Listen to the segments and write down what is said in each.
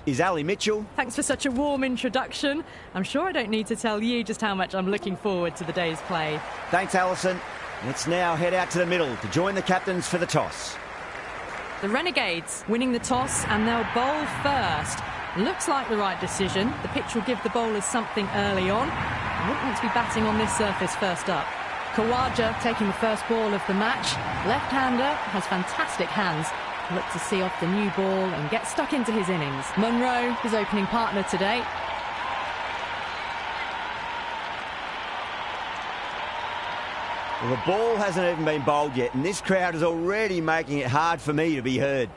is Ali Mitchell. Thanks for such a warm introduction. I'm sure I don't need to tell you just how much I'm looking forward to the day's play. Thanks, Alison. Let's now head out to the middle to join the captains for the toss. The Renegades winning the toss, and they'll bowl first. Looks like the right decision. The pitch will give the bowlers something early on. I wouldn't want to be batting on this surface first up. Khawaja taking the first ball of the match. Left-hander has fantastic hands. Look to see off the new ball and get stuck into his innings. Munro, his opening partner today. Well, the ball hasn't even been bowled yet, and this crowd is already making it hard for me to be heard.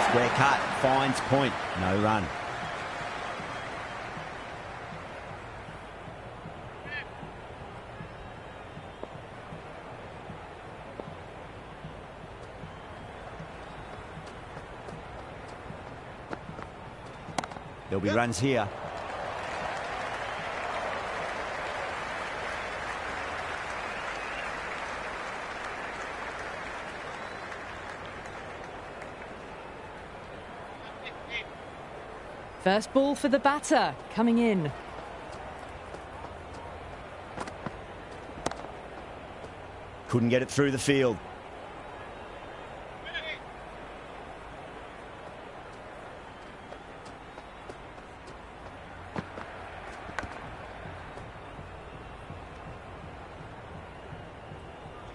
Square cut, finds point, no run. There'll be runs here. First ball for the batter, coming in. Couldn't get it through the field.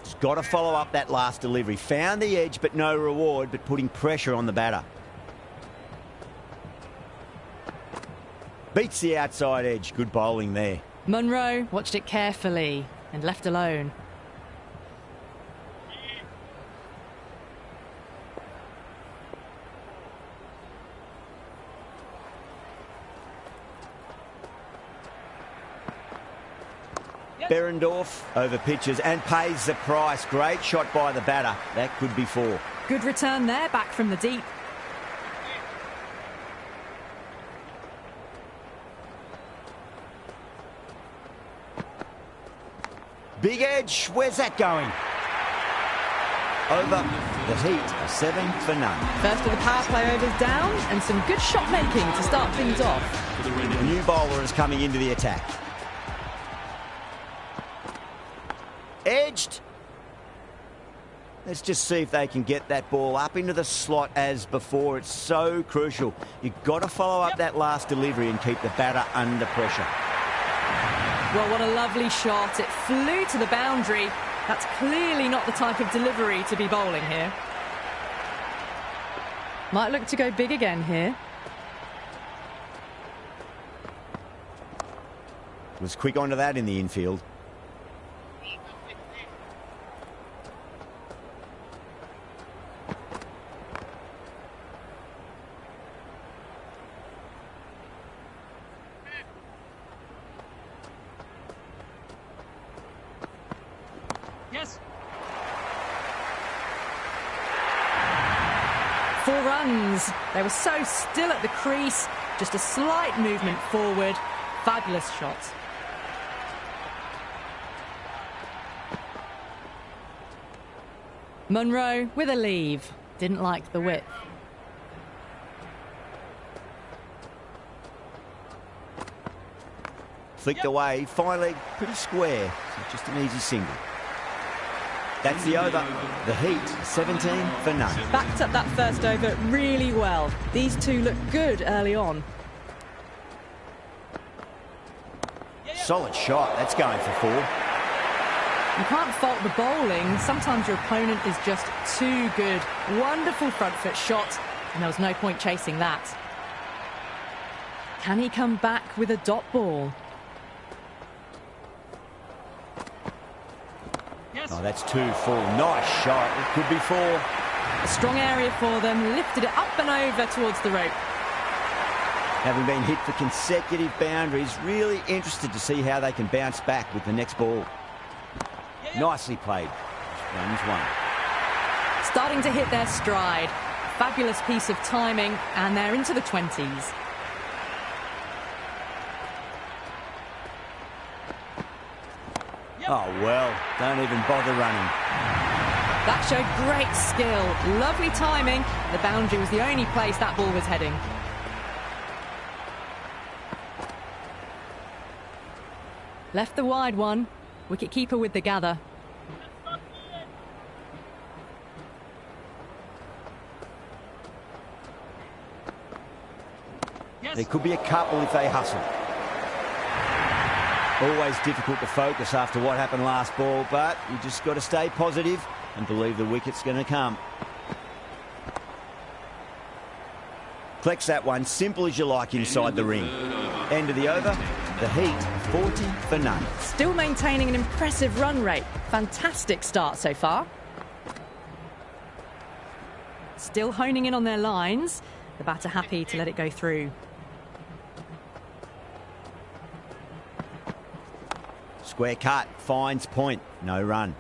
Just got to follow up that last delivery. Found the edge, but no reward, but putting pressure on the batter. Beats the outside edge. Good bowling there. Munro watched it carefully and left alone. Berendorf over pitches and pays the price. Great shot by the batter. That could be four. Good return there, back from the deep. Big edge, where's that going? Over the Heat, a 7 for none. First of the power play overs down, and some good shot making to start things off. The new bowler is coming into the attack. Edged. Let's just see if they can get that ball up into the slot as before. It's so crucial. You've got to follow up that last delivery and keep the batter under pressure. Well, what a lovely shot. It flew to the boundary. That's clearly not the type of delivery to be bowling here. Might look to go big again here. Was quick onto that in the infield. Yes. 4 runs. They were so still at the crease. Just a slight movement forward. Fabulous shot. Munro with a leave. Didn't like the width. Flicked away, finally pretty square. So just an easy single. That's the over. The Heat, 17 for none. Backed up that first over really well. These two look good early on. Solid shot. That's going for 4. You can't fault the bowling. Sometimes your opponent is just too good. Wonderful front foot shot, and there was no point chasing that. Can he come back with a dot ball? Oh, that's 2 full. Nice shot. It could be 4. A strong area for them. Lifted it up and over towards the rope. Having been hit for consecutive boundaries, really interested to see how they can bounce back with the next ball. Nicely played. Runs 1. Starting to hit their stride. Fabulous piece of timing, and they're into the 20s. Oh, well, don't even bother running. That showed great skill. Lovely timing. The boundary was the only place that ball was heading. Left the wide one. Wicket-keeper with the gather. There could be a couple if they hustle. Always difficult to focus after what happened last ball, but you just got to stay positive and believe the wicket's going to come. Collects that one, simple as you like inside the ring. End of the over, the Heat 40 for none. Still maintaining an impressive run rate. Fantastic start so far. Still honing in on their lines. The batter happy to let it go through. Square cut, finds point, no run.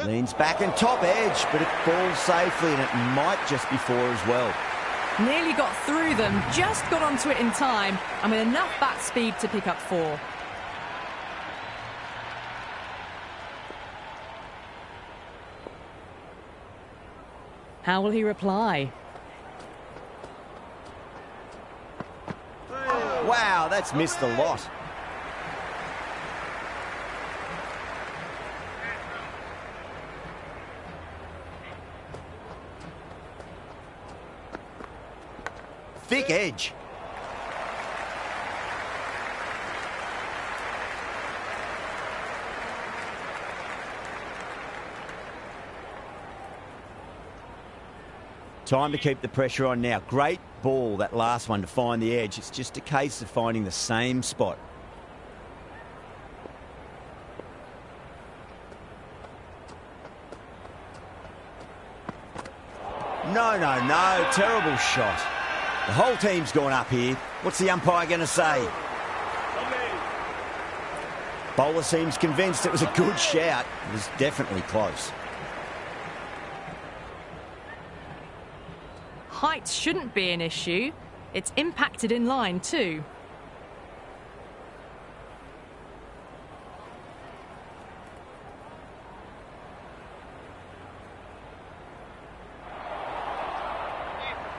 Leans back and top edge, but it falls safely and it might just be four as well. Nearly got through them, just got onto it in time and with enough bat speed to pick up four. How will he reply? Wow, that's missed a lot. Thick edge. Time to keep the pressure on now. Great ball, that last one, to find the edge. It's just a case of finding the same spot. No. Terrible shot. The whole team's gone up here. What's the umpire going to say? Bowler seems convinced it was a good shout. It was definitely close. Height shouldn't be an issue. It's impacted in line too.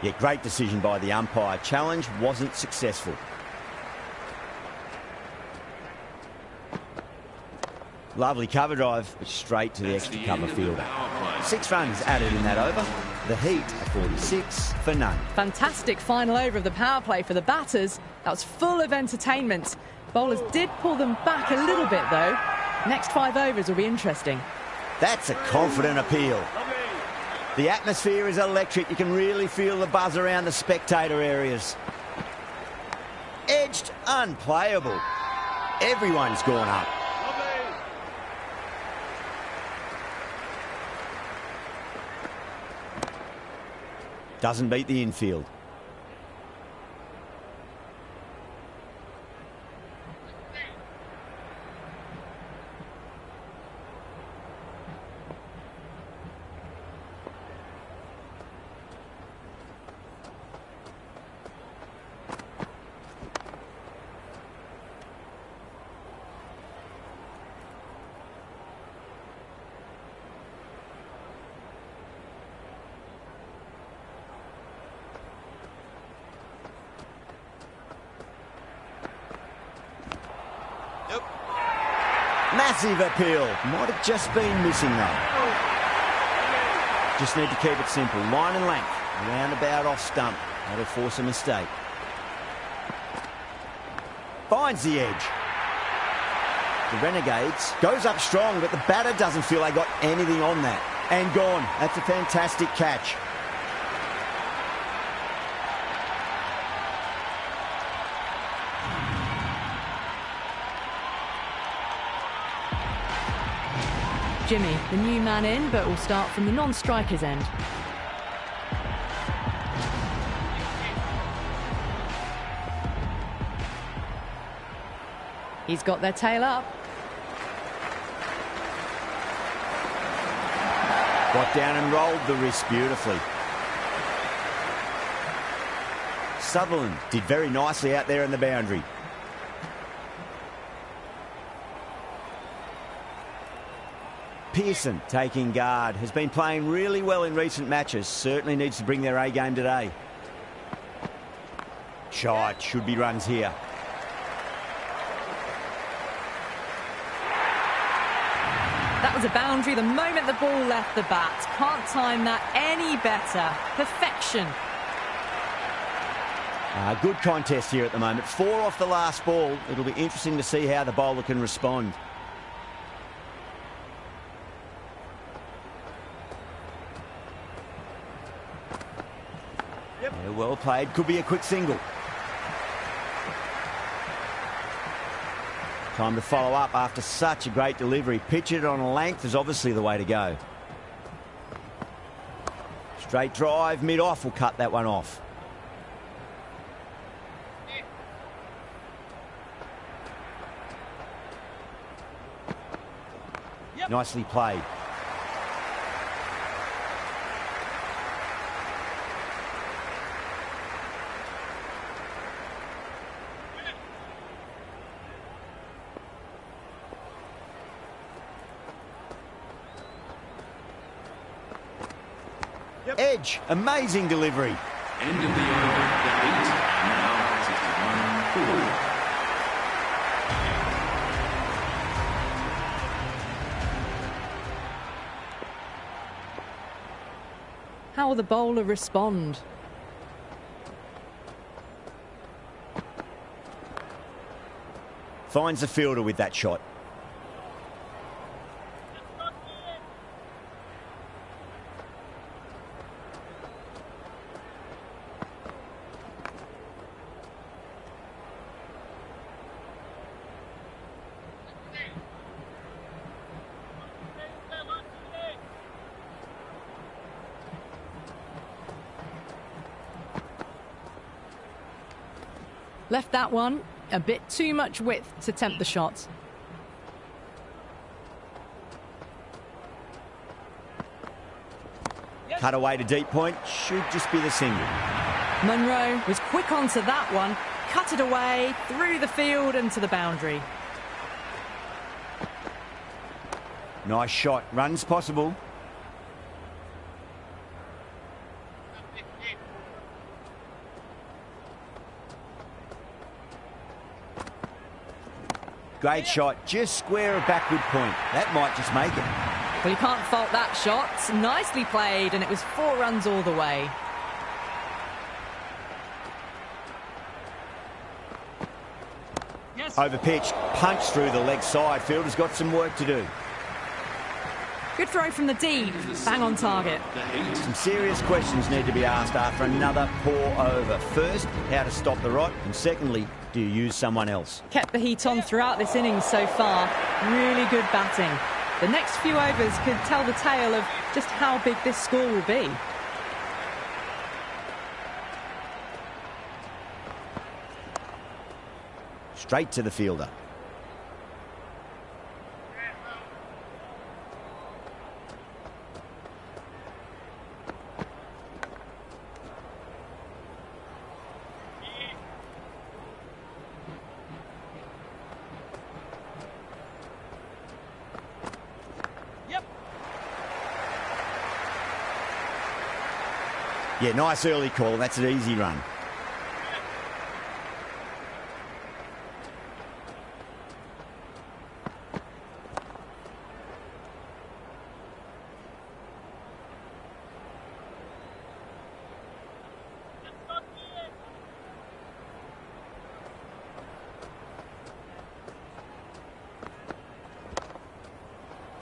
Yeah, great decision by the umpire. Challenge wasn't successful. Lovely cover drive, but straight to the extra cover fielder. 6 runs added in that over. The Heat are 46 for none. Fantastic final over of the power play for the batters. That was full of entertainment. Bowlers did pull them back a little bit though. Next 5 overs will be interesting. That's a confident appeal. The atmosphere is electric. You can really feel the buzz around the spectator areas. Edged, unplayable. Everyone's gone up. Doesn't beat the infield. Massive appeal. Might have just been missing though. Just need to keep it simple. Line and length. Roundabout off stump. That'll force a mistake. Finds the edge. The Renegades goes up strong, but the batter doesn't feel they got anything on that. And gone. That's a fantastic catch. Jimmy, the new man in, but will start from the non-striker's end. He's got their tail up. Got down and rolled the wrist beautifully. Sutherland did very nicely out there in the boundary. Pearson taking guard, has been playing really well in recent matches. Certainly needs to bring their A game today. Shot, should be runs here. That was a boundary the moment the ball left the bat. Can't time that any better. Perfection. Good contest here at the moment. 4 off the last ball. It'll be interesting to see how the bowler can respond. Yep. Yeah, well played. Could be a quick single. Time to follow up after such a great delivery. Pitch it on a length is obviously the way to go. Straight drive, mid-off will cut that one off. Yep. Nicely played. Edge, amazing delivery. End of the over, the Heat, now 61-4. How will the bowler respond? Finds the fielder with that shot. Left that one a bit too much width to tempt the shot. Yes. Cut away to deep point, should just be the single. Munro was quick onto that one, cut it away, through the field and to the boundary. Nice shot, runs possible. Great shot, just square of backward point. That might just make it. Well, you can't fault that shot. Nicely played, and it was 4 runs all the way. Yes. Overpitched, punched through the leg side. Fielder's got some work to do. Good throw from the deep, bang on target. Some serious questions need to be asked after another poor over. First, how to stop the rot, and secondly, do you use someone else? Kept the heat on throughout this innings so far. Really good batting. The next few overs could tell the tale of just how big this score will be. Straight to the fielder. Yeah, nice early call. That's an easy run.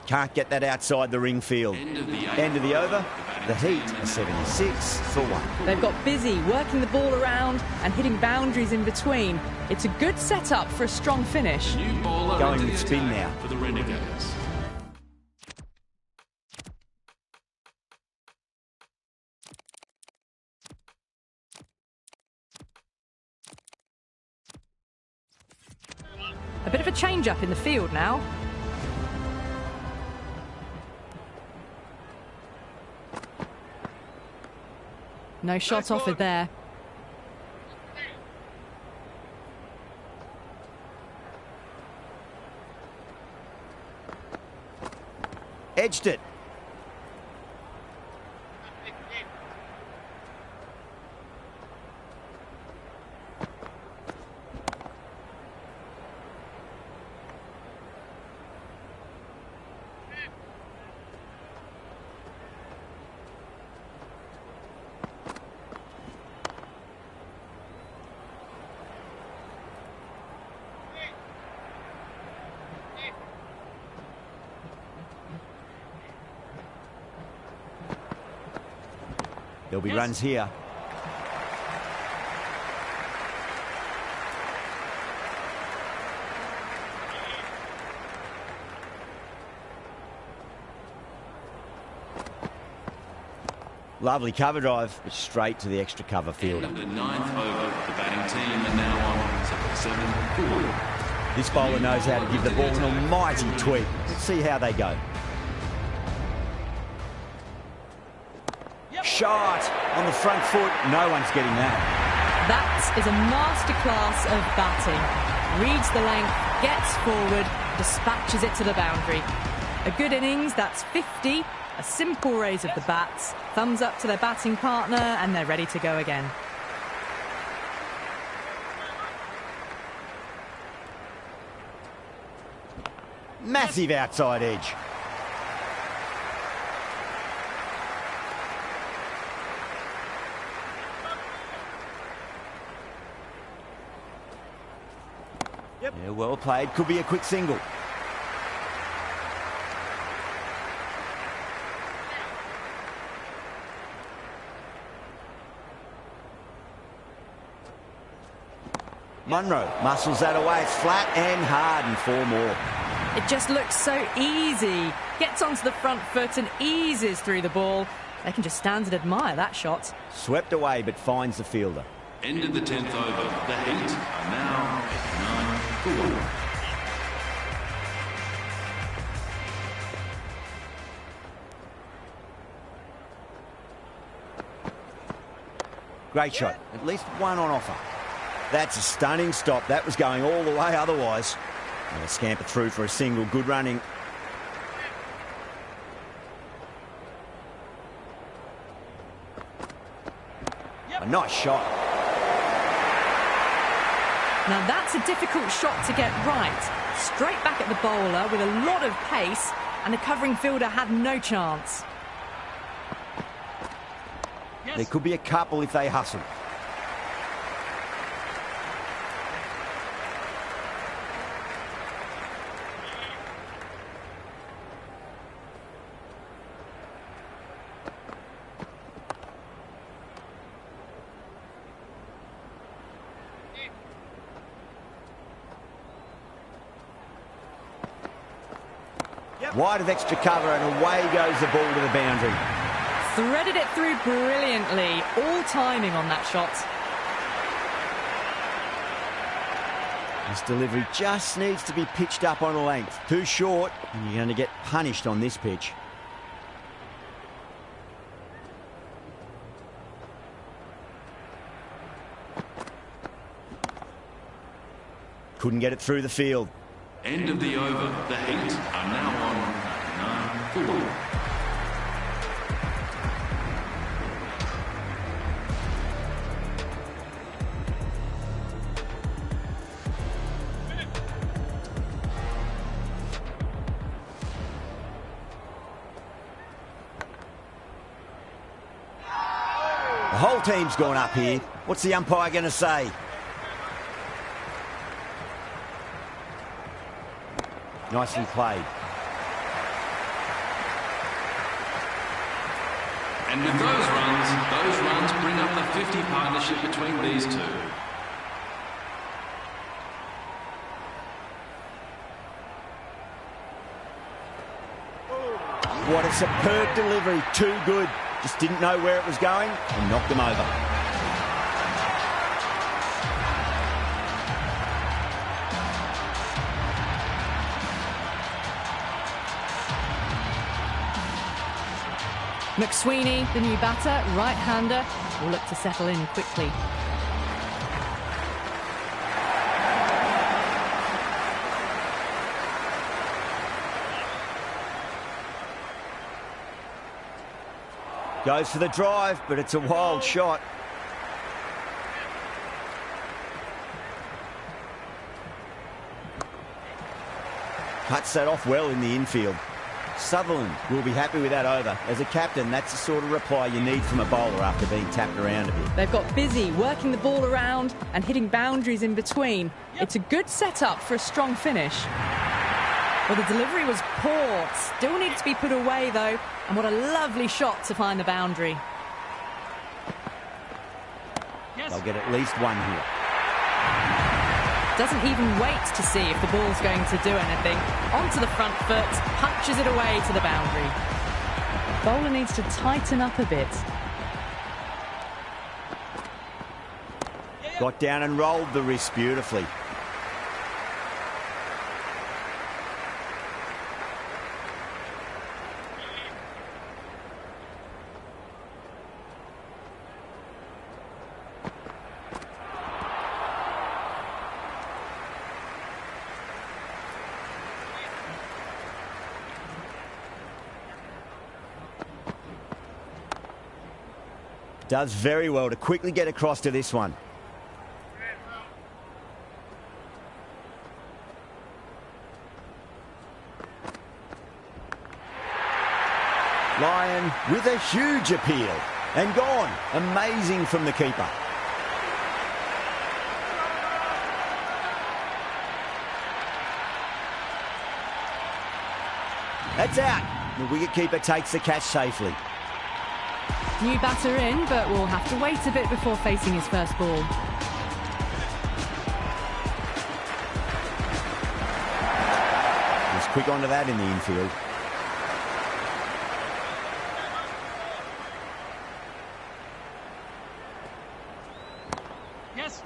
Can't get that outside the ring field. End of the over. The Heat are 76 for 1. They've got busy working the ball around and hitting boundaries in between. It's a good setup for a strong finish. Going with spin now. For the Renegades. A bit of a change-up in the field now. No shot offered there. edged it. There'll be runs here. Lovely cover drive, but straight to the extra cover field. End of the 9th over, the batting team are now on 7-4. This bowler knows how to give the ball an almighty tweak. Let's see how they go. Shot on the front foot. No one's getting that. That is a masterclass of batting. Reads the length, gets forward, dispatches it to the boundary. A good innings, that's 50. A simple raise of the bats. Thumbs up to their batting partner, and they're ready to go again. Massive outside edge. Yeah, well played. Could be a quick single. Munro muscles that away. It's flat and hard, and 4 more. It just looks so easy. Gets onto the front foot and eases through the ball. They can just stand and admire that shot. Swept away, but finds the fielder. End of the 10th over, the Heat are now 9-4. Great shot. At least one on offer. That's a stunning stop. That was going all the way otherwise. And a scamper through for a single. Good running. A nice shot. Now that's a difficult shot to get right. Straight back at the bowler with a lot of pace, and the covering fielder had no chance. There could be a couple if they hustle. Wide of extra cover, and away goes the ball to the boundary. Threaded it through brilliantly. All timing on that shot. This delivery just needs to be pitched up on a length. Too short, and you're going to get punished on this pitch. Couldn't get it through the field. End of the over, the Heat are now on 9-4. The whole team's gone up here. What's the umpire going to say? Nicely played. And with those runs bring up the 50 partnership between these two. What a superb delivery. Too good. Just didn't know where it was going and knocked them over. McSweeney, the new batter, right-hander, will look to settle in quickly. Goes for the drive, but it's a wild shot. Cuts that off well in the infield. Sutherland will be happy with that over. As a captain, that's the sort of reply you need from a bowler after being tapped around a bit. They've got busy working the ball around and hitting boundaries in between. It's a good setup for a strong finish. Well, the delivery was poor. Still needs to be put away, though. And what a lovely shot to find the boundary. They'll get at least one here. Doesn't even wait to see if the ball's going to do anything. Onto the front foot, punches it away to the boundary. Bowler needs to tighten up a bit. Got down and rolled the wrist beautifully. Does very well to quickly get across to this one. Lyon with a huge appeal. And gone. Amazing from the keeper. That's out. The wicketkeeper takes the catch safely. New batter in, but will have to wait a bit before facing his first ball. He's quick onto that in the infield. Yes.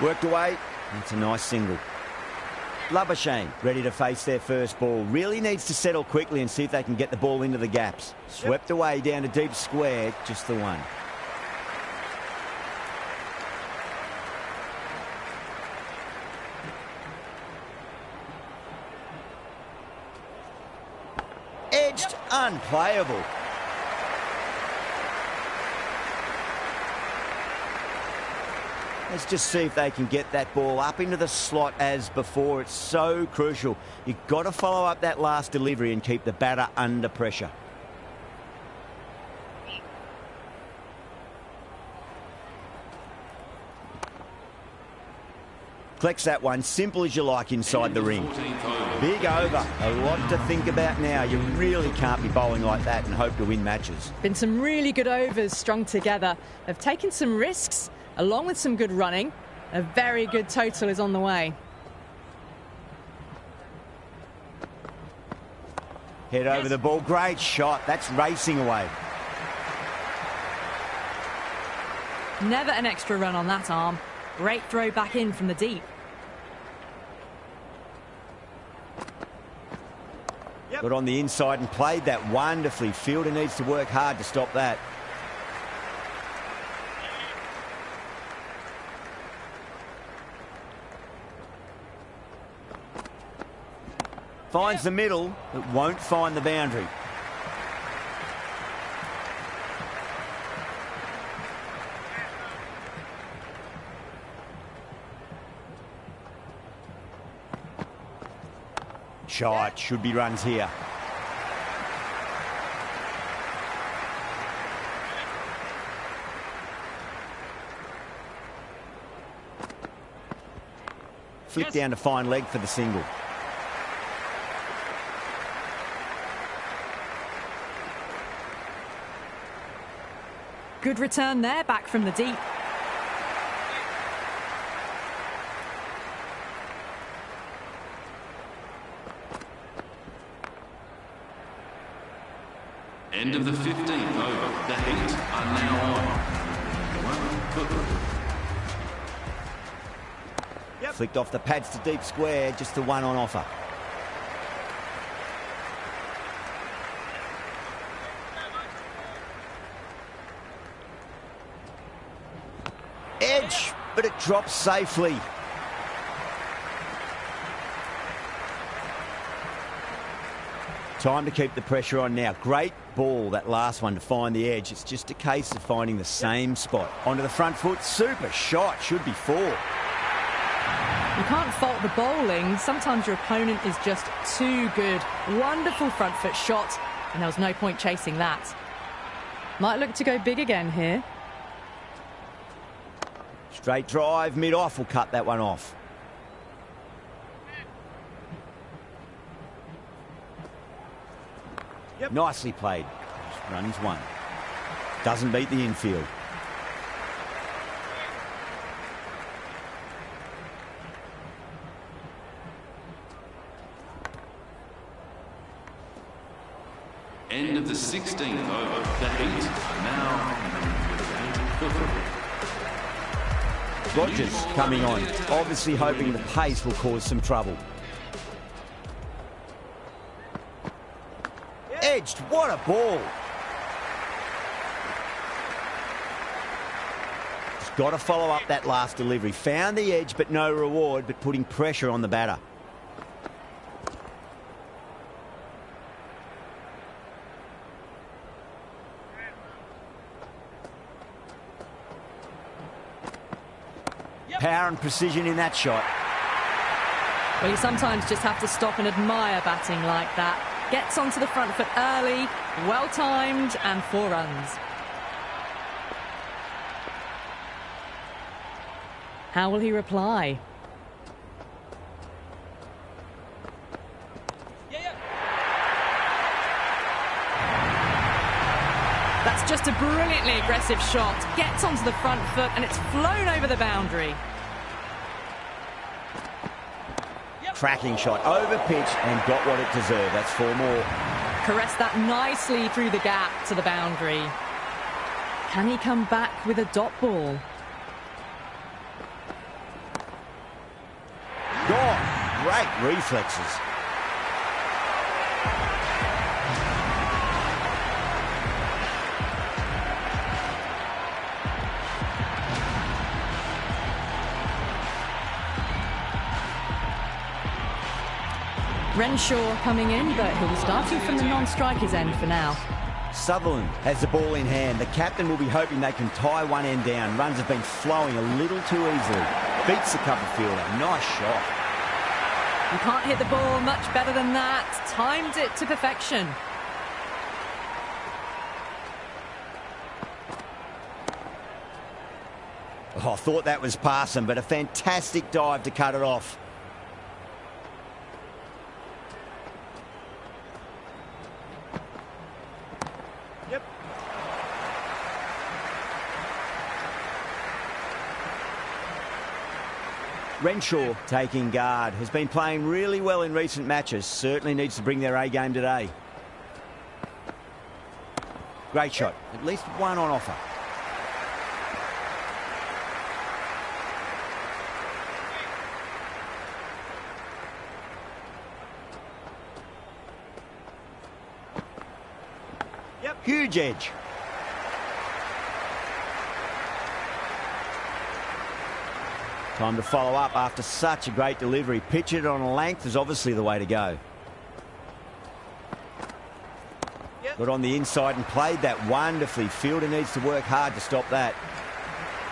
Worked away. That's a nice single. Labuschagne ready to face their first ball. Really needs to settle quickly and see if they can get the ball into the gaps. Swept away down to deep square, just the one. Edged, unplayable. Let's just see if they can get that ball up into the slot as before. It's so crucial. You've got to follow up that last delivery and keep the batter under pressure. Collects that one, simple as you like inside the ring. Big over, a lot to think about now. You really can't be bowling like that and hope to win matches. Been some really good overs strung together. They've taken some risks, along with some good running. A very good total is on the way. Head over the ball, great shot. That's racing away. Never an extra run on that arm. Great throw back in from the deep. Got on the inside and played that wonderfully. Fielder needs to work hard to stop that. Finds the middle, but won't find the boundary. Shot, should be runs here. Flick down to fine leg for the single. Good return there, back from the deep. End of the 15th over. The Heat are now on. Flicked off the pads to deep square, just the one on offer. Edge, but it drops safely. Time to keep the pressure on now. Great ball, that last one, to find the edge. It's just a case of finding the same spot. Onto the front foot. Super shot. Should be 4. You can't fault the bowling. Sometimes your opponent is just too good. Wonderful front foot shot, and there was no point chasing that. Might look to go big again here. Straight drive, mid-off will cut that one off. Yep. Nicely played. Just runs 1. Doesn't beat the infield. End of the 16th over. The Heat are now Rogers coming on, obviously hoping the pace will cause some trouble. Edged, what a ball. Just got to follow up that last delivery. Found the edge, but no reward, but putting pressure on the batter. Power and precision in that shot. Well, you sometimes just have to stop and admire batting like that. Gets onto the front foot early, well-timed, and 4 runs. How will he reply? That's just a brilliantly aggressive shot. Gets onto the front foot, and it's flown over the boundary. Cracking shot, over pitch, and got what it deserved. That's 4 more. Caressed that nicely through the gap to the boundary. Can he come back with a dot ball? Gone. Great reflexes. Renshaw coming in, but he'll be starting from the non-strikers end for now. Sutherland has the ball in hand. The captain will be hoping they can tie one end down. Runs have been flowing a little too easily. Beats the cover fielder. Nice shot. You can't hit the ball much better than that. Timed it to perfection. Oh, I thought that was passing, but a fantastic dive to cut it off. Yep. Renshaw taking guard. Has been playing really well in recent matches. Certainly needs to bring their A game today. Great shot. At least one on offer. Huge edge. Time to follow up after such a great delivery. Pitch it on a length is obviously the way to go. Got on the inside and played that wonderfully. Fielder needs to work hard to stop that.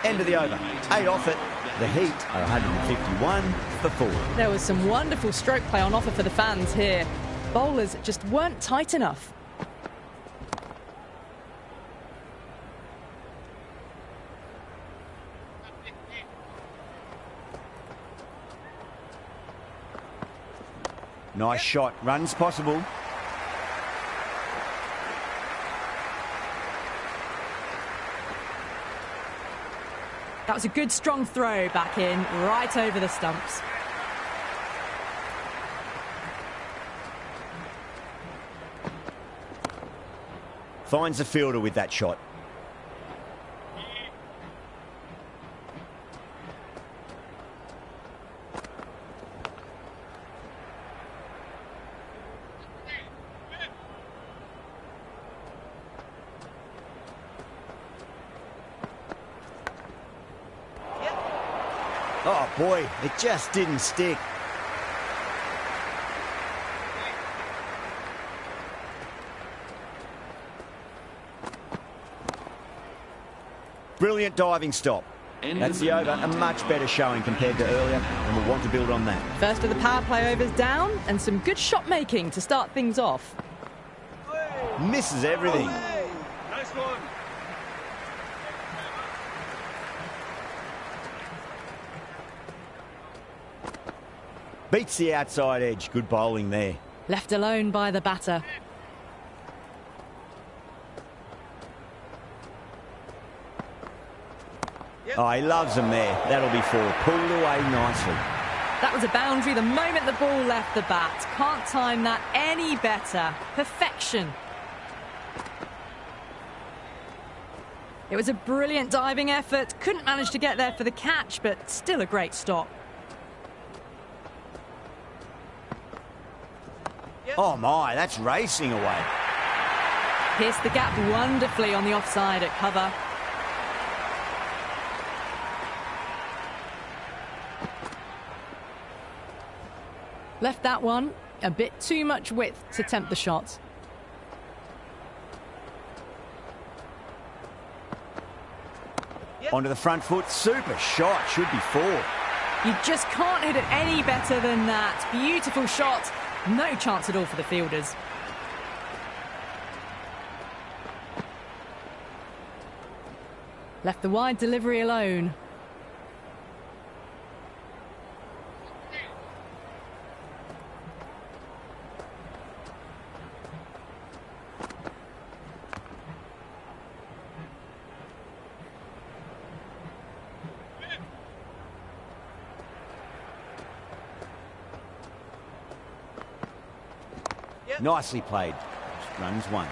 End of the over. 8 off it. The Heat are 151 for 4. There was some wonderful stroke play on offer for the fans here. Bowlers just weren't tight enough. Nice shot. Runs possible. That was a good strong throw back in, right over the stumps. Finds the fielder with that shot. Oh boy, it just didn't stick. Brilliant diving stop. That's the over. A much better showing compared to earlier, and we'll want to build on that. First of the power play overs down, and some good shot making to start things off. Misses everything. Nice one. Beats the outside edge. Good bowling there. Left alone by the batter. Oh, he loves them there. That'll be four. Pulled away nicely. That was a boundary the moment the ball left the bat. Can't time that any better. Perfection. It was a brilliant diving effort. Couldn't manage to get there for the catch, but still a great stop. Oh my, that's racing away. Pierced the gap wonderfully on the offside at cover. Left that one a bit too much width to tempt the shot. Onto the front foot. Super shot. Should be four. You just can't hit it any better than that. Beautiful shot. No chance at all for the fielders. Left the wide delivery alone. Nicely played. Runs one.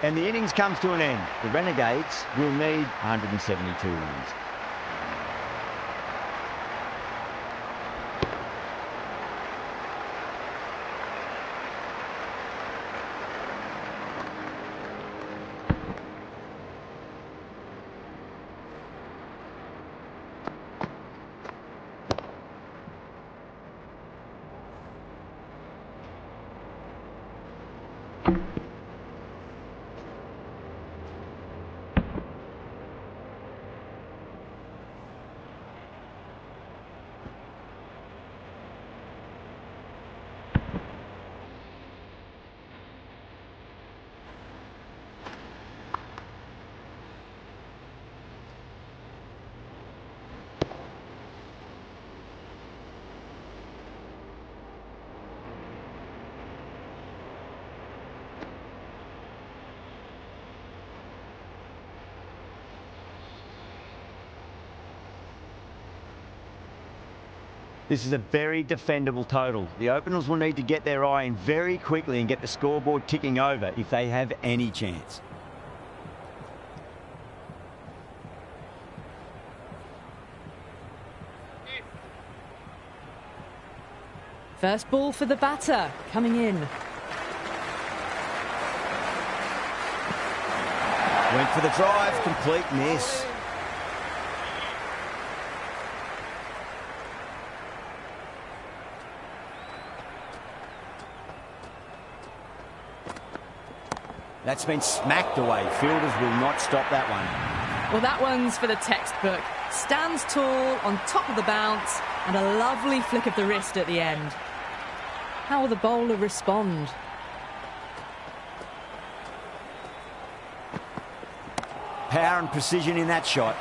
And the innings comes to an end. The Renegades will need 172 runs. This is a very defendable total. The openers will need to get their eye in very quickly and get the scoreboard ticking over if they have any chance. First ball for the batter, coming in. Went for the drive, complete miss. That's been smacked away. Fielders will not stop that one. Well, that one's for the textbook. Stands tall, on top of the bounce, and a lovely flick of the wrist at the end. How will the bowler respond? Power and precision in that shot.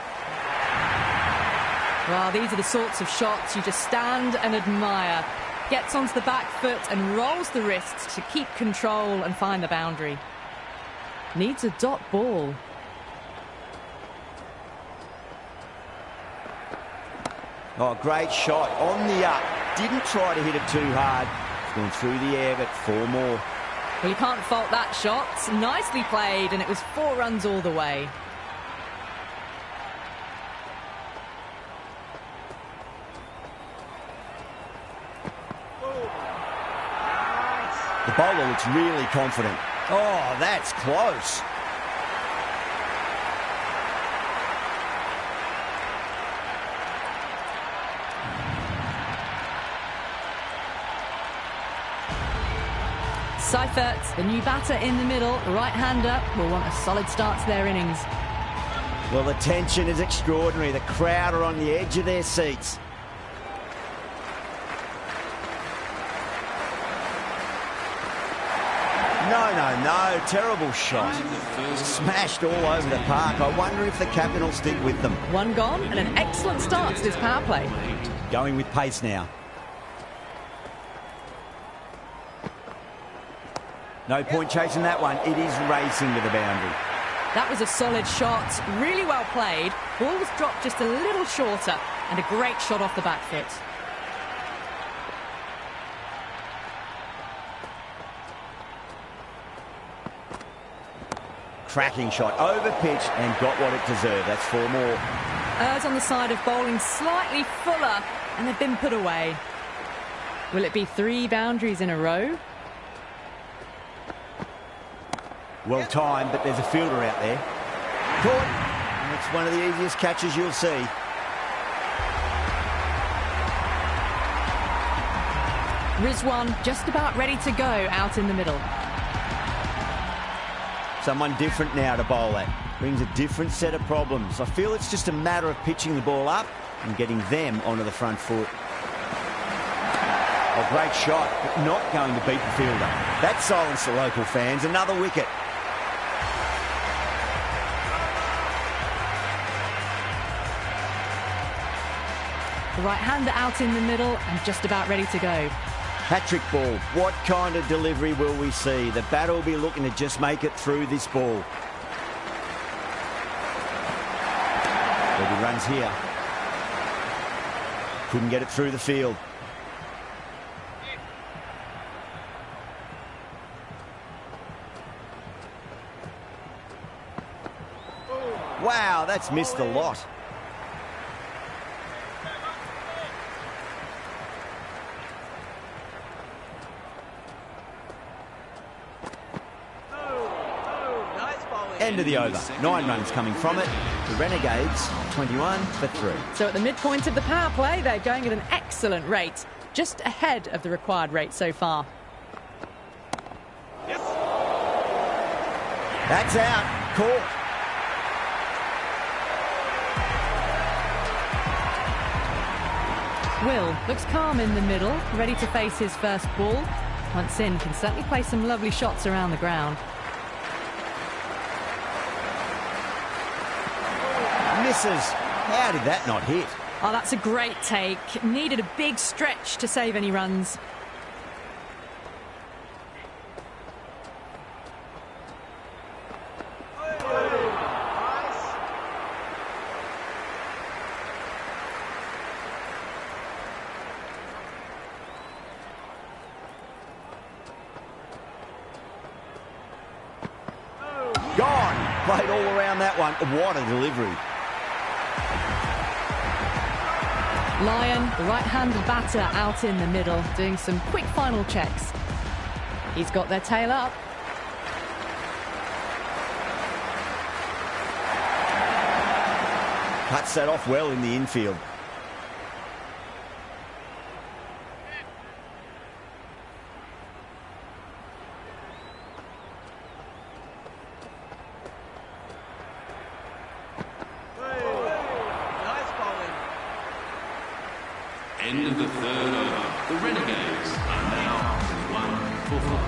Well, these are the sorts of shots you just stand and admire. Gets onto the back foot and rolls the wrist to keep control and find the boundary. Needs a dot ball. Oh, great shot. On the up. Didn't try to hit it too hard. It's gone through the air, but four more. Well, you can't fault that shot. Nicely played, and it was 4 runs all the way. The bowler looks really confident. Oh, that's close. Seifert, the new batter in the middle, right-hander, will want a solid start to their innings. Well, the tension is extraordinary. The crowd are on the edge of their seats. No, terrible shot. Smashed all over the park. I wonder if the captain will stick with them. One gone and an excellent start to this power play. Going with pace now. No point chasing that one. It is racing to the boundary. That was a solid shot, really well played. Ball was dropped just a little shorter and a great shot off the back foot. Cracking shot, over pitch and got what it deserved. That's 4 more. Errs on the side of bowling slightly fuller and they've been put away. Will it be 3 boundaries in a row? Well timed, but there's a fielder out there. Caught. And it's one of the easiest catches you'll see. Rizwan just about ready to go out in the middle. Someone different now to bowl at. Brings a different set of problems. I feel it's just a matter of pitching the ball up and getting them onto the front foot. A great shot, but not going to beat the fielder. That silenced the local fans. Another wicket. The right-hander out in the middle and just about ready to go. Hat-trick ball. What kind of delivery will we see? The batter will be looking to just make it through this ball. There'll be runs here. Couldn't get it through the field. Wow, that's missed a lot. End of the over. 9 runs coming from it. The Renegades, 21 for 3. So at the midpoint of the power play, they're going at an excellent rate, just ahead of the required rate so far. Yes. That's out. Caught. Will looks calm in the middle, ready to face his first ball. Once in, can certainly play some lovely shots around the ground. Misses. How did that not hit? Oh, that's a great take. Needed a big stretch to save any runs. Gone. Played all around that one. What a delivery. Lyon, the right-handed batter, out in the middle, doing some quick final checks. He's got their tail up. Cuts that off well in the infield. End of the 3rd over. The Renegades are now 1 for 4.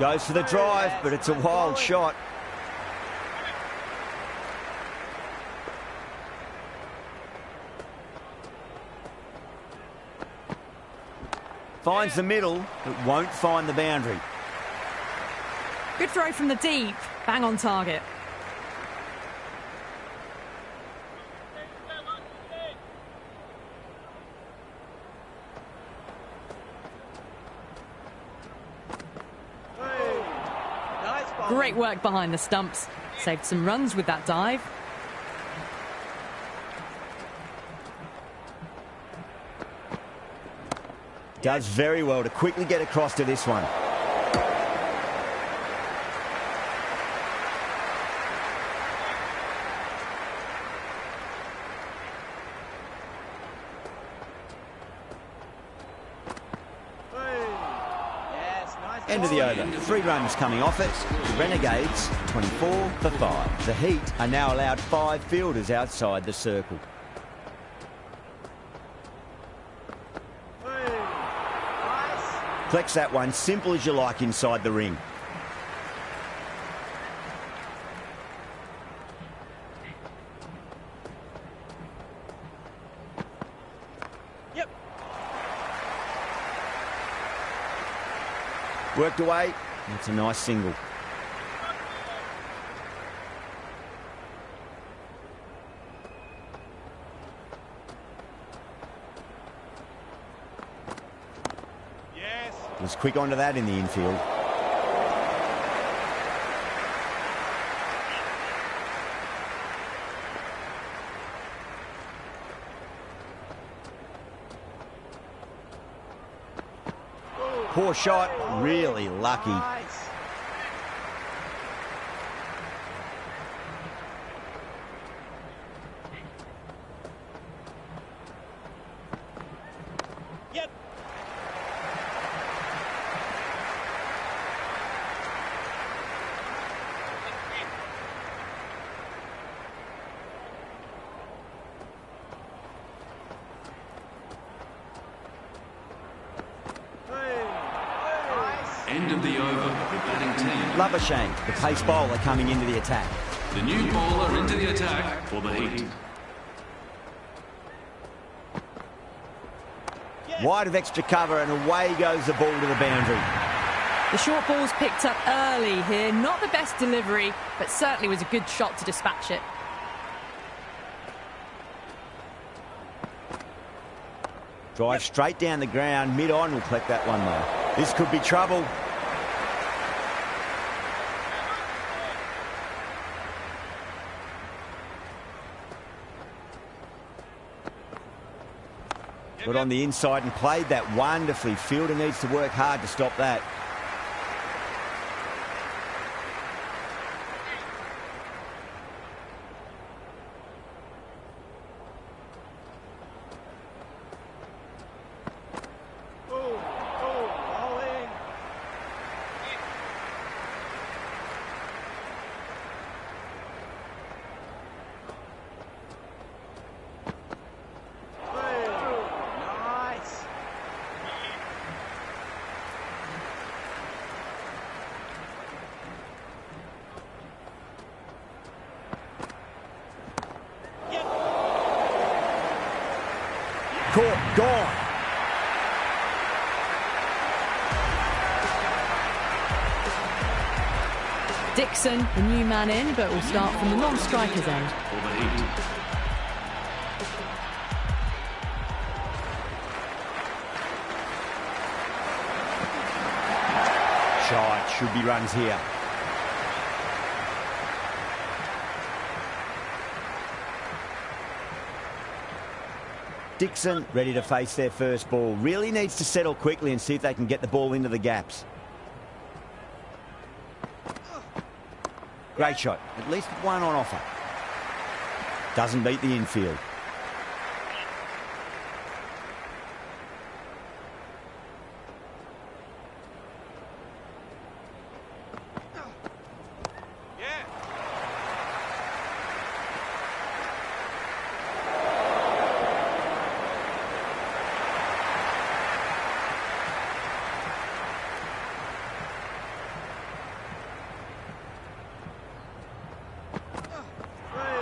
Goes for the drive, but it's a wild shot. Finds the middle, but won't find the boundary. Good throw from the deep. Bang on target. Great work behind the stumps. Saved some runs with that dive. Does very well to quickly get across to this one. End of the over. 3 runs coming off it. The Renegades 24 for 5. The Heat are now allowed 5 fielders outside the circle. Collects that one simple as you like inside the ring. Worked away. That's a nice single. Yes. Was quick onto that in the infield. Poor shot, really lucky. Yep. End of the over, the batting team. Labuschagne, the pace bowler, coming into the attack. The new bowler into the attack for the Heat. Wide of extra cover and away goes the ball to the boundary. The short ball's picked up early here. Not the best delivery, but certainly was a good shot to dispatch it. Drive straight down the ground, mid-on will collect that one though. This could be trouble. Got on the inside and played that wonderfully. Fielder needs to work hard to stop that. Caught, gone. Dixon, the new man in, but will start from the non-striker's end. For the Heat. Shot, should be runs here. Dixon ready to face their first ball. Really needs to settle quickly and see if they can get the ball into the gaps. Great shot. At least one on offer. Doesn't beat the infield.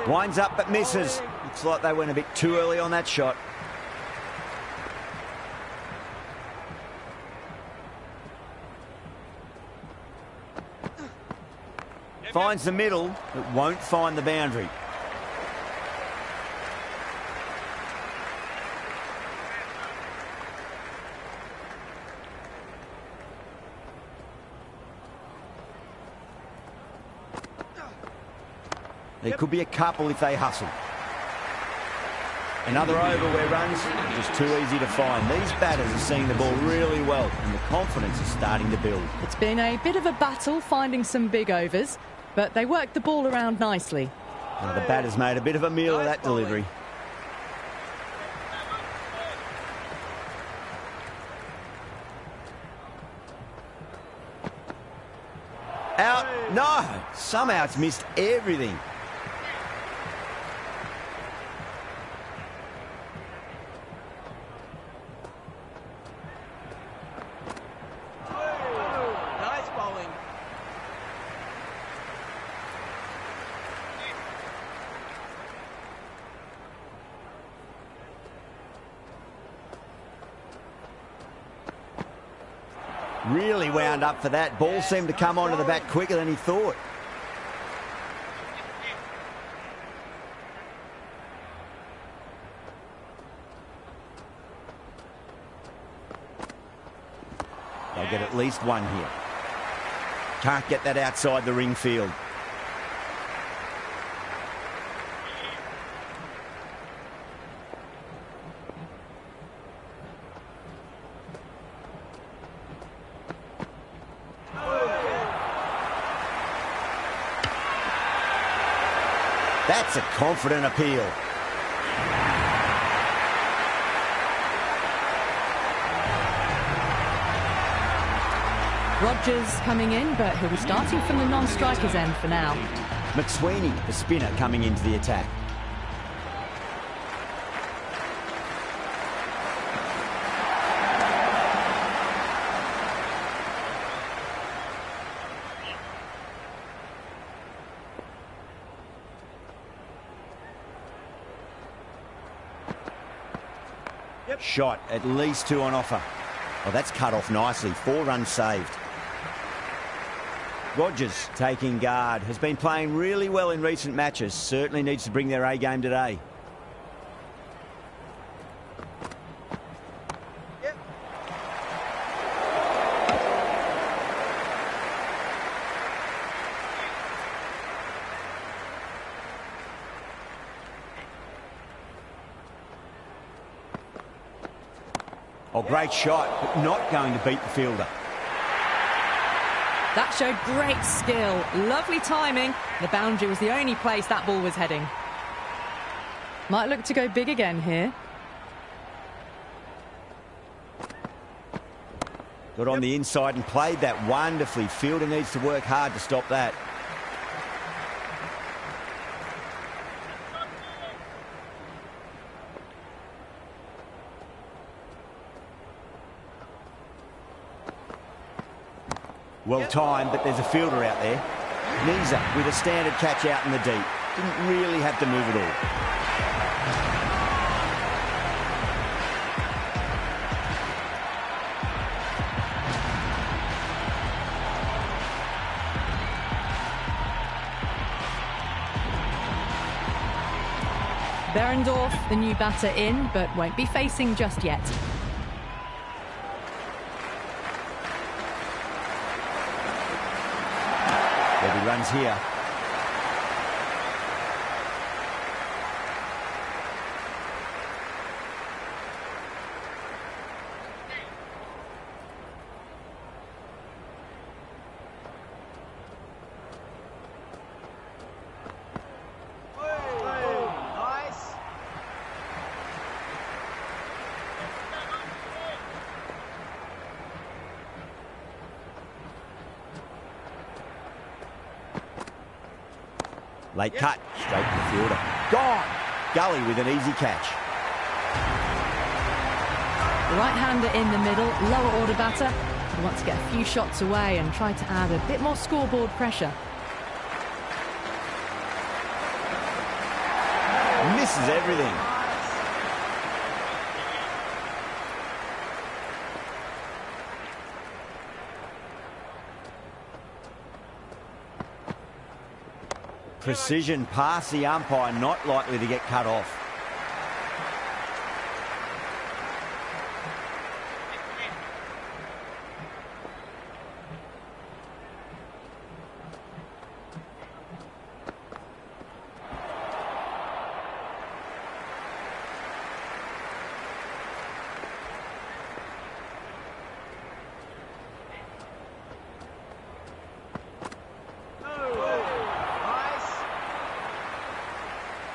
Winds up but misses. Looks like they went a bit too early on that shot. Finds the middle, but won't find the boundary. There could be a couple if they hustle. Another over where runs are just too easy to find. These batters are seeing the ball really well and the confidence is starting to build. It's been a bit of a battle finding some big overs, but they worked the ball around nicely. Well, the batters made a bit of a meal of that delivery. Out. No! Somehow it's missed everything. Nice bowling. Really wound up for that. Ball seemed to come onto the bat quicker than he thought. They'll get at least one here. Can't get that outside the ring field. That's a confident appeal. Rogers coming in, but he'll be starting from the non-strikers end for now. McSweeney, the spinner, coming into the attack. Shot, at least two on offer. Well, that's cut off nicely. 4 runs saved. Rogers taking guard. Has been playing really well in recent matches. Certainly needs to bring their A game today. Oh, great shot, but not going to beat the fielder. That showed great skill. Lovely timing. The boundary was the only place that ball was heading. Might look to go big again here. Got on the inside and played that wonderfully. Fielder needs to work hard to stop that. Well timed, but there's a fielder out there. Neza with a standard catch out in the deep. Didn't really have to move at all. Behrendorff, the new batter in, but won't be facing just yet. He runs here. Nice. Late cut, straight to the fielder. Gone! Gully with an easy catch. The right-hander in the middle, lower order batter. He wants to get a few shots away and try to add a bit more scoreboard pressure. Misses everything. Precision past the umpire, not likely to get cut off.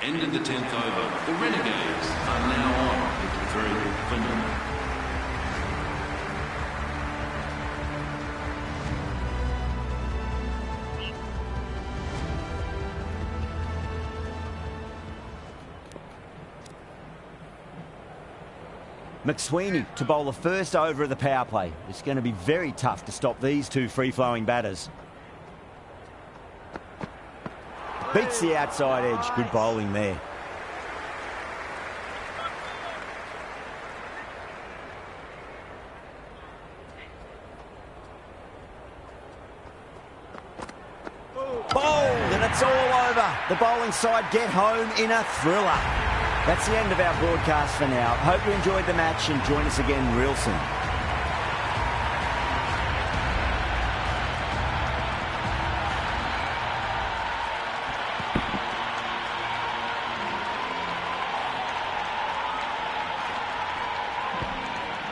Ended the 10th over. The Renegades are now on with 3 for 0. McSweeney to bowl the first over of the power play. It's going to be very tough to stop these two free-flowing batters. Beats the outside edge. Good bowling there. Bowled, and it's all over. The bowling side get home in a thriller. That's the end of our broadcast for now. Hope you enjoyed the match and join us again real soon.